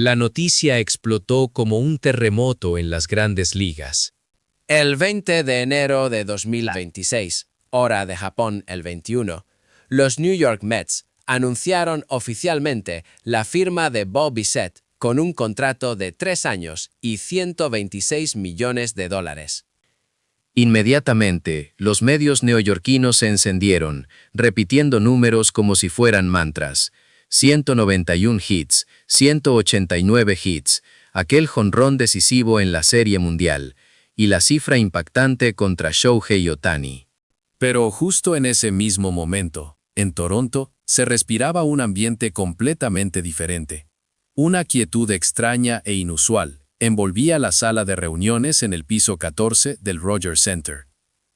La noticia explotó como un terremoto en las grandes ligas. El 20 de enero de 2026, hora de Japón el 21, los New York Mets anunciaron oficialmente la firma de Bo Bichette con un contrato de 3 años y $126 millones. Inmediatamente, los medios neoyorquinos se encendieron, repitiendo números como si fueran mantras. 191 hits, 189 hits, aquel jonrón decisivo en la Serie Mundial, y la cifra impactante contra Shohei Ohtani. Pero justo en ese mismo momento, en Toronto, se respiraba un ambiente completamente diferente. Una quietud extraña e inusual envolvía la sala de reuniones en el piso 14 del Rogers Center.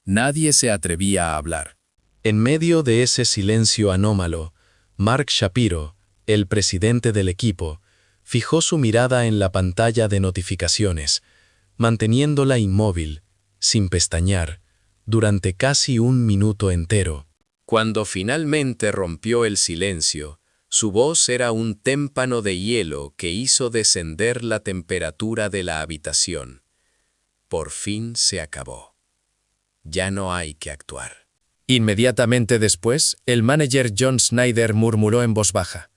Nadie se atrevía a hablar. En medio de ese silencio anómalo, Mark Shapiro, el presidente del equipo, fijó su mirada en la pantalla de notificaciones, manteniéndola inmóvil, sin pestañear, durante casi un minuto entero. Cuando finalmente rompió el silencio, su voz era un témpano de hielo que hizo descender la temperatura de la habitación. Por fin se acabó. Ya no hay que actuar. Inmediatamente después, el manager John Schneider murmuró en voz baja: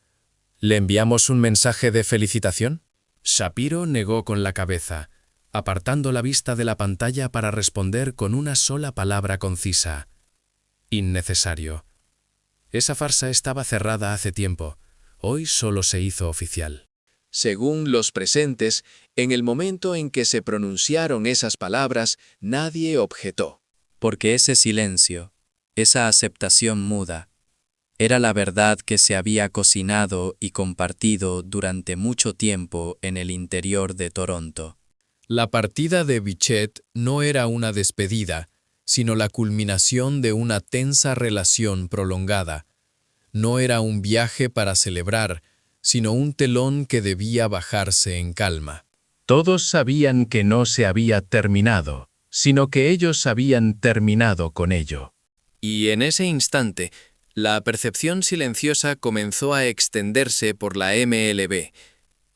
¿Le enviamos un mensaje de felicitación? Shapiro negó con la cabeza, apartando la vista de la pantalla para responder con una sola palabra concisa: innecesario. Esa farsa estaba cerrada hace tiempo. Hoy solo se hizo oficial. Según los presentes, en el momento en que se pronunciaron esas palabras, nadie objetó. Porque ese silencio, esa aceptación muda, era la verdad que se había cocinado y compartido durante mucho tiempo en el interior de Toronto. La partida de Bichette no era una despedida, sino la culminación de una tensa relación prolongada. No era un viaje para celebrar, sino un telón que debía bajarse en calma. Todos sabían que no se había terminado, sino que ellos habían terminado con ello. Y en ese instante, la percepción silenciosa comenzó a extenderse por la MLB.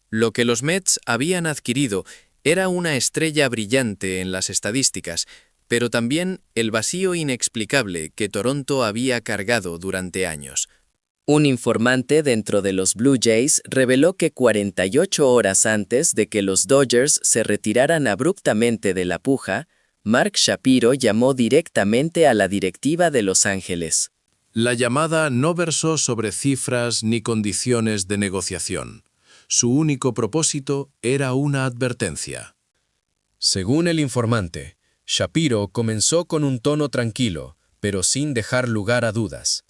Lo que los Mets habían adquirido era una estrella brillante en las estadísticas, pero también el vacío inexplicable que Toronto había cargado durante años. Un informante dentro de los Blue Jays reveló que 48 horas antes de que los Dodgers se retiraran abruptamente de la puja, Mark Shapiro llamó directamente a la directiva de Los Ángeles. La llamada no versó sobre cifras ni condiciones de negociación. Su único propósito era una advertencia. Según el informante, Shapiro comenzó con un tono tranquilo, pero sin dejar lugar a dudas.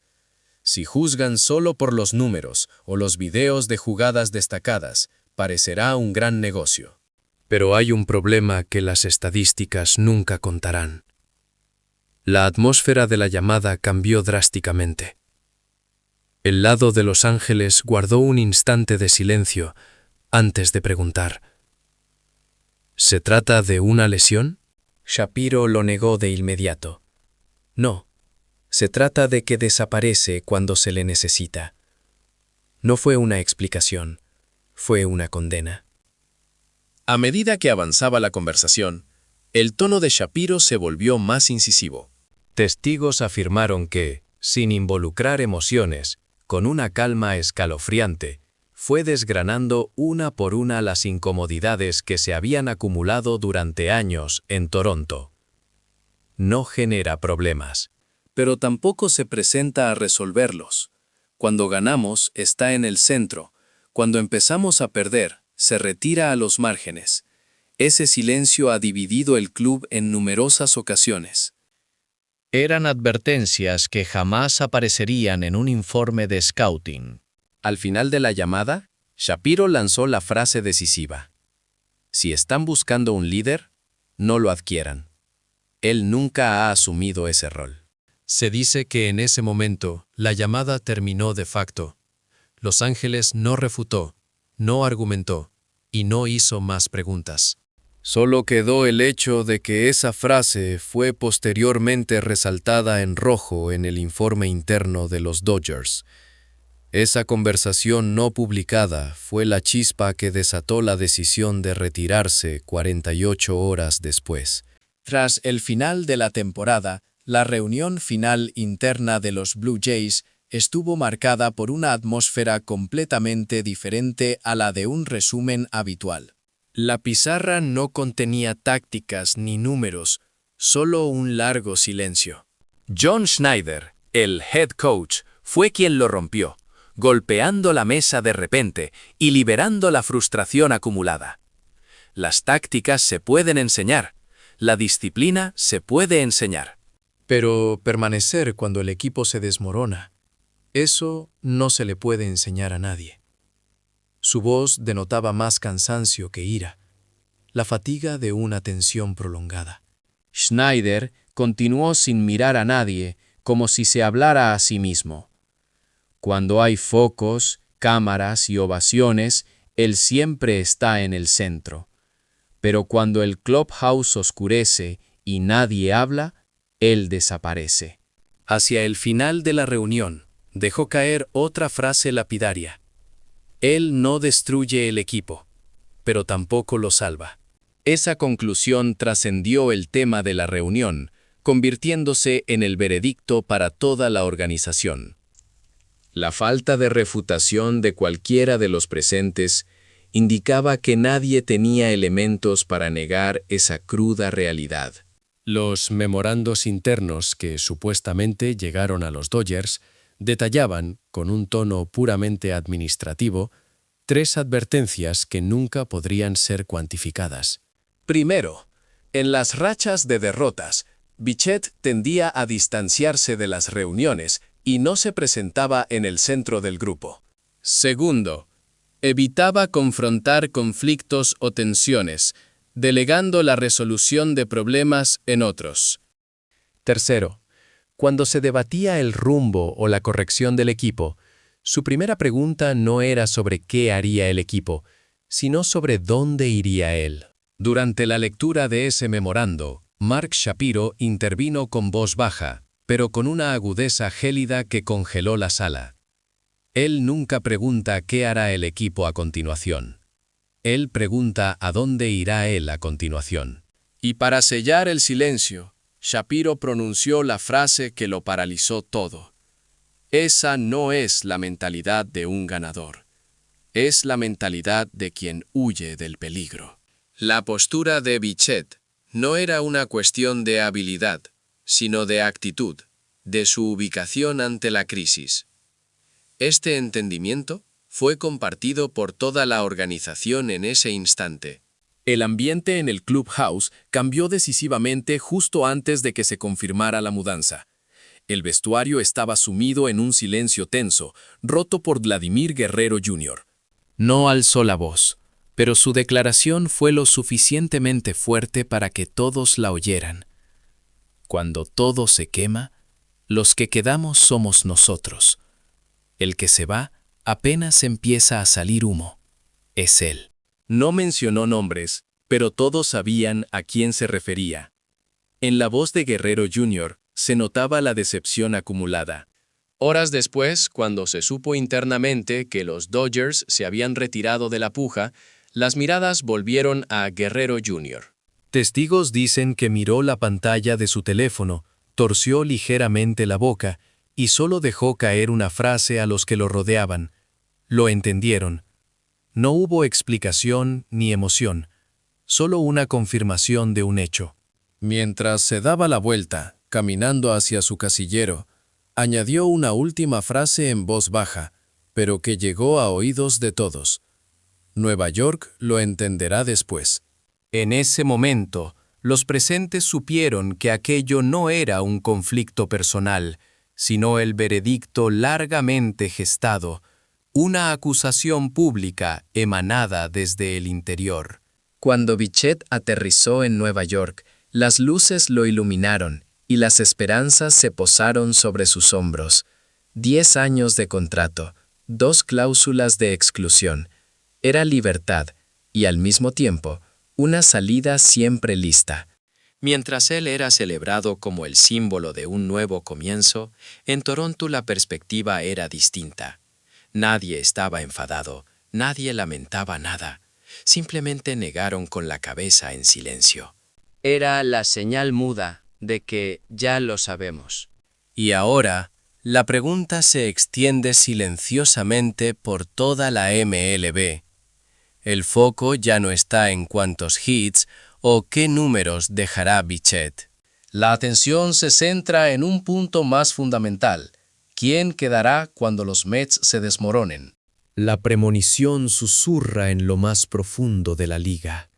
Si juzgan solo por los números o los videos de jugadas destacadas, parecerá un gran negocio. Pero hay un problema que las estadísticas nunca contarán. La atmósfera de la llamada cambió drásticamente. El lado de Los Ángeles guardó un instante de silencio antes de preguntar: ¿se trata de una lesión? Shapiro lo negó de inmediato. No, se trata de que desaparece cuando se le necesita. No fue una explicación, fue una condena. A medida que avanzaba la conversación, el tono de Shapiro se volvió más incisivo. Testigos afirmaron que, sin involucrar emociones, con una calma escalofriante, fue desgranando una por una las incomodidades que se habían acumulado durante años en Toronto. No genera problemas, pero tampoco se presenta a resolverlos. Cuando ganamos, está en el centro. Cuando empezamos a perder, se retira a los márgenes. Ese silencio ha dividido el club en numerosas ocasiones. Eran advertencias que jamás aparecerían en un informe de scouting. Al final de la llamada, Shapiro lanzó la frase decisiva: si están buscando un líder, no lo adquieran. Él nunca ha asumido ese rol. Se dice que en ese momento la llamada terminó de facto. Los Ángeles no refutó, no argumentó y no hizo más preguntas. Solo quedó el hecho de que esa frase fue posteriormente resaltada en rojo en el informe interno de los Dodgers. Esa conversación no publicada fue la chispa que desató la decisión de retirarse 48 horas después. Tras el final de la temporada, la reunión final interna de los Blue Jays estuvo marcada por una atmósfera completamente diferente a la de un resumen habitual. La pizarra no contenía tácticas ni números, solo un largo silencio. John Schneider, el head coach, fue quien lo rompió, golpeando la mesa de repente y liberando la frustración acumulada. Las tácticas se pueden enseñar, la disciplina se puede enseñar. Pero permanecer cuando el equipo se desmorona, eso no se le puede enseñar a nadie. Su voz denotaba más cansancio que ira, la fatiga de una tensión prolongada. Schneider continuó sin mirar a nadie, como si se hablara a sí mismo. Cuando hay focos, cámaras y ovaciones, él siempre está en el centro. Pero cuando el clubhouse oscurece y nadie habla, él desaparece. Hacia el final de la reunión, dejó caer otra frase lapidaria. Él no destruye el equipo, pero tampoco lo salva. Esa conclusión trascendió el tema de la reunión, convirtiéndose en el veredicto para toda la organización. La falta de refutación de cualquiera de los presentes indicaba que nadie tenía elementos para negar esa cruda realidad. Los memorandos internos que supuestamente llegaron a los Dodgers detallaban, con un tono puramente administrativo, 3 advertencias que nunca podrían ser cuantificadas. Primero, en las rachas de derrotas, Bichette tendía a distanciarse de las reuniones y no se presentaba en el centro del grupo. Segundo, evitaba confrontar conflictos o tensiones, delegando la resolución de problemas en otros. Tercero, cuando se debatía el rumbo o la corrección del equipo, su primera pregunta no era sobre qué haría el equipo, sino sobre dónde iría él. Durante la lectura de ese memorando, Mark Shapiro intervino con voz baja, pero con una agudeza gélida que congeló la sala. Él nunca pregunta qué hará el equipo a continuación. Él pregunta a dónde irá él a continuación. Y para sellar el silencio, Shapiro pronunció la frase que lo paralizó todo. Esa no es la mentalidad de un ganador. Es la mentalidad de quien huye del peligro. La postura de Bichette no era una cuestión de habilidad, sino de actitud, de su ubicación ante la crisis. Este entendimiento fue compartido por toda la organización en ese instante. El ambiente en el clubhouse cambió decisivamente justo antes de que se confirmara la mudanza. El vestuario estaba sumido en un silencio tenso, roto por Vladimir Guerrero Jr. No alzó la voz, pero su declaración fue lo suficientemente fuerte para que todos la oyeran. Cuando todo se quema, los que quedamos somos nosotros. El que se va, apenas empieza a salir humo. Es él. No mencionó nombres, pero todos sabían a quién se refería. En la voz de Guerrero Jr. se notaba la decepción acumulada. Horas después, cuando se supo internamente que los Dodgers se habían retirado de la puja, las miradas volvieron a Guerrero Jr. Testigos dicen que miró la pantalla de su teléfono, torció ligeramente la boca y solo dejó caer una frase a los que lo rodeaban. Lo entendieron. No hubo explicación ni emoción, solo una confirmación de un hecho. Mientras se daba la vuelta, caminando hacia su casillero, añadió una última frase en voz baja, pero que llegó a oídos de todos. Nueva York lo entenderá después. En ese momento, los presentes supieron que aquello no era un conflicto personal, sino el veredicto largamente gestado, una acusación pública emanada desde el interior. Cuando Bichette aterrizó en Nueva York, las luces lo iluminaron y las esperanzas se posaron sobre sus hombros. 10 años de contrato, 2 cláusulas de exclusión. Era libertad y, al mismo tiempo, una salida siempre lista. Mientras él era celebrado como el símbolo de un nuevo comienzo, en Toronto la perspectiva era distinta. Nadie estaba enfadado, nadie lamentaba nada. Simplemente negaron con la cabeza en silencio. Era la señal muda de que ya lo sabemos. Y ahora, la pregunta se extiende silenciosamente por toda la MLB. El foco ya no está en cuántos hits o qué números dejará Bichette. La atención se centra en un punto más fundamental. ¿Quién quedará cuando los Mets se desmoronen? La premonición susurra en lo más profundo de la liga.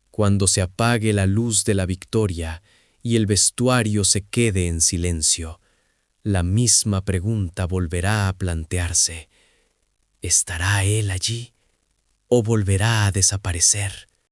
Cuando se apague la luz de la victoria y el vestuario se quede en silencio, la misma pregunta volverá a plantearse. ¿Estará él allí o volverá a desaparecer?